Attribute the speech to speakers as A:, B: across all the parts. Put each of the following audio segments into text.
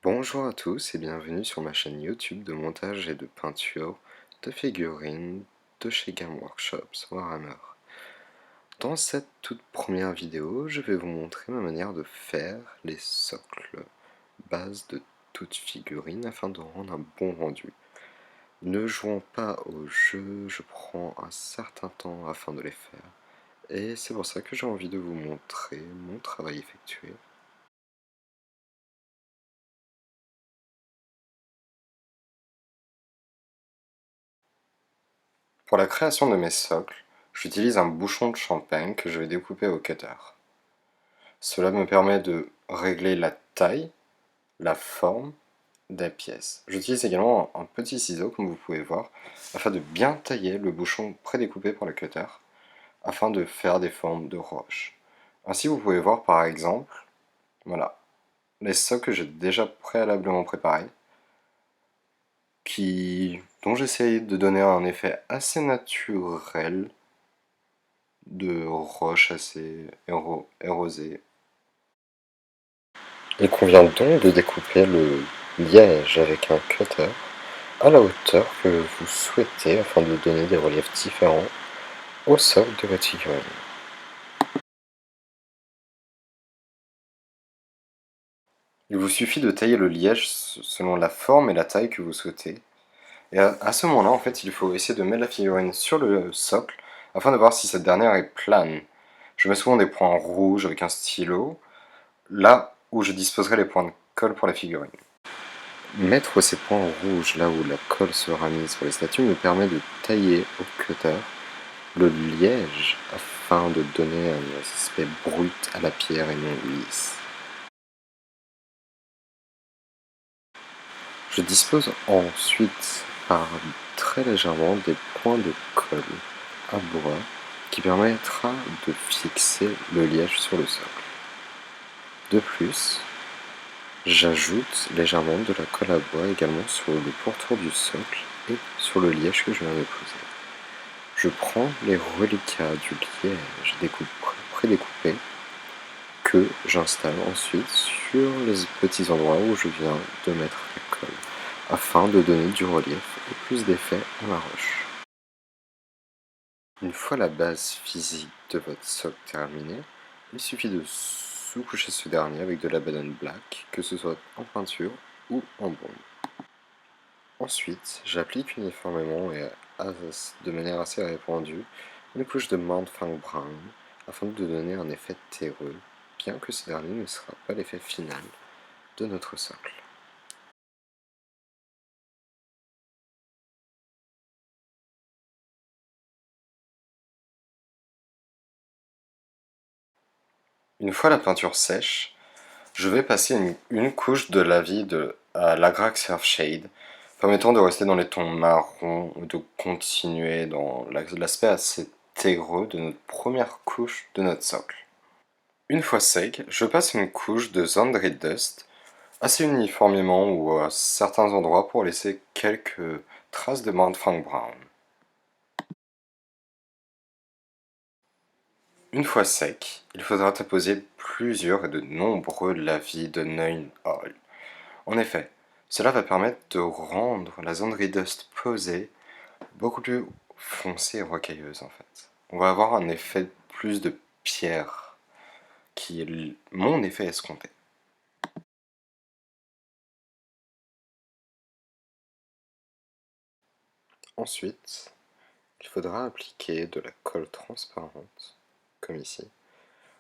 A: Bonjour à tous et bienvenue sur ma chaîne YouTube de montage et de peinture de figurines de chez Game Workshops Warhammer. Dans cette toute première vidéo, je vais vous montrer ma manière de faire les socles, base de toute figurine afin de rendre un bon rendu. Ne jouant pas au jeu, je prends un certain temps afin de les faire, et c'est pour ça que j'ai envie de vous montrer mon travail effectué. Pour la création de mes socles, j'utilise un bouchon de champagne que je vais découper au cutter. Cela me permet de régler la taille, la forme des pièces. J'utilise également un petit ciseau, comme vous pouvez voir, afin de bien tailler le bouchon prédécoupé par le cutter, afin de faire des formes de roches. Ainsi, vous pouvez voir par exemple, voilà, les socles que j'ai déjà préalablement préparés, dont j'essaye de donner un effet assez naturel, de roches assez érosées. Il convient donc de découper le liège avec un cutter à la hauteur que vous souhaitez afin de donner des reliefs différents au socle de votre figurine. Il vous suffit de tailler le liège selon la forme et la taille que vous souhaitez. Et à ce moment-là, en fait, il faut essayer de mettre la figurine sur le socle afin de voir si cette dernière est plane. Je mets souvent des points rouges avec un stylo, là où je disposerai les points de colle pour la figurine. Mettre ces points rouges là où la colle sera mise sur les statues me permet de tailler au cutter le liège afin de donner un aspect brut à la pierre et non lisse. Je dispose ensuite par très légèrement des points de colle à bois qui permettra de fixer le liège sur le socle. De plus, j'ajoute légèrement de la colle à bois également sur le pourtour du socle et sur le liège que je viens de poser. Je prends les reliquats du liège prédécoupé que j'installe ensuite sur les petits endroits où je viens de mettre la colle, afin de donner du relief et plus d'effet à la roche. Une fois la base physique de votre socle terminée, il suffit de sous-coucher ce dernier avec de la banane black, que ce soit en peinture ou en baume. Ensuite, j'applique uniformément et de manière assez répandue une couche de Mantfang Brown afin de donner un effet terreux, bien que ce dernier ne sera pas l'effet final de notre socle. Une fois la peinture sèche, je vais passer une couche de à l'Agrax Earth Shade, permettant de rester dans les tons marrons ou de continuer dans l'aspect assez terreux de notre première couche de notre socle. Une fois sec, je passe une couche de Zandrit Dust assez uniformément ou à certains endroits pour laisser quelques traces de Mantfang Brown. Une fois sec, il faudra apposer plusieurs et de nombreux lavis de Neun Oil. En effet, cela va permettre de rendre la Zandrit Dust posée beaucoup plus foncée et rocailleuse en fait. On va avoir un effet plus de pierre qui est mon effet escompté. Ensuite, il faudra appliquer de la colle transparente, comme ici,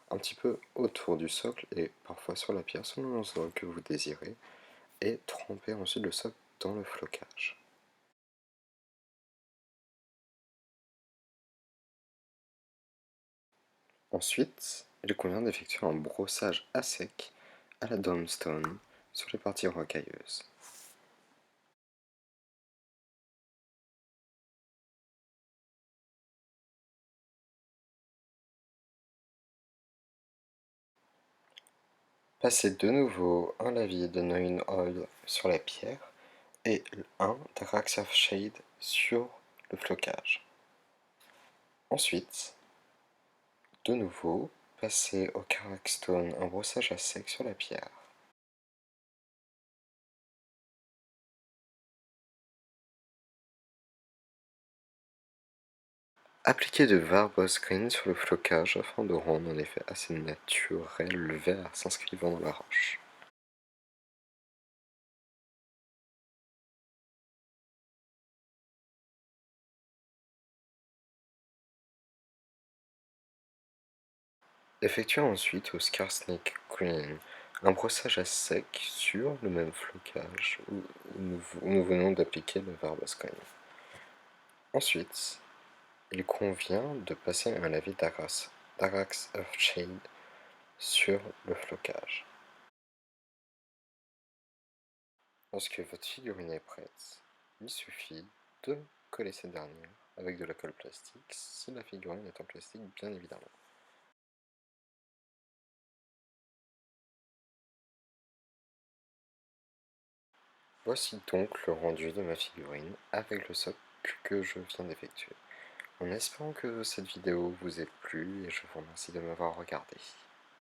A: un petit peu autour du socle et parfois sur la pierre selon l'endroit que vous désirez, et tremper ensuite le socle dans le flocage. Ensuite, il convient d'effectuer un brossage à sec à la Domestone sur les parties rocailleuses. Passez de nouveau un lavis de Neun Oil sur la pierre et un d'Agrax Earth Shade sur le flocage. Ensuite, de nouveau, passez au Karak Stone un brossage à sec sur la pierre. Appliquez de Varbosgreen sur le flocage afin de rendre un effet assez naturel le verre s'inscrivant dans la roche. Effectuez ensuite au Skarsnik Green un brossage à sec sur le même flocage où nous venons d'appliquer le Varbosgreen. Ensuite, il convient de passer un lavis d'Arax Earthshade sur le flocage. Lorsque votre figurine est prête, il suffit de coller cette dernière avec de la colle plastique, si la figurine est en plastique bien évidemment. Voici donc le rendu de ma figurine avec le socle que je viens d'effectuer. En espérant que cette vidéo vous ait plu et je vous remercie de m'avoir regardé.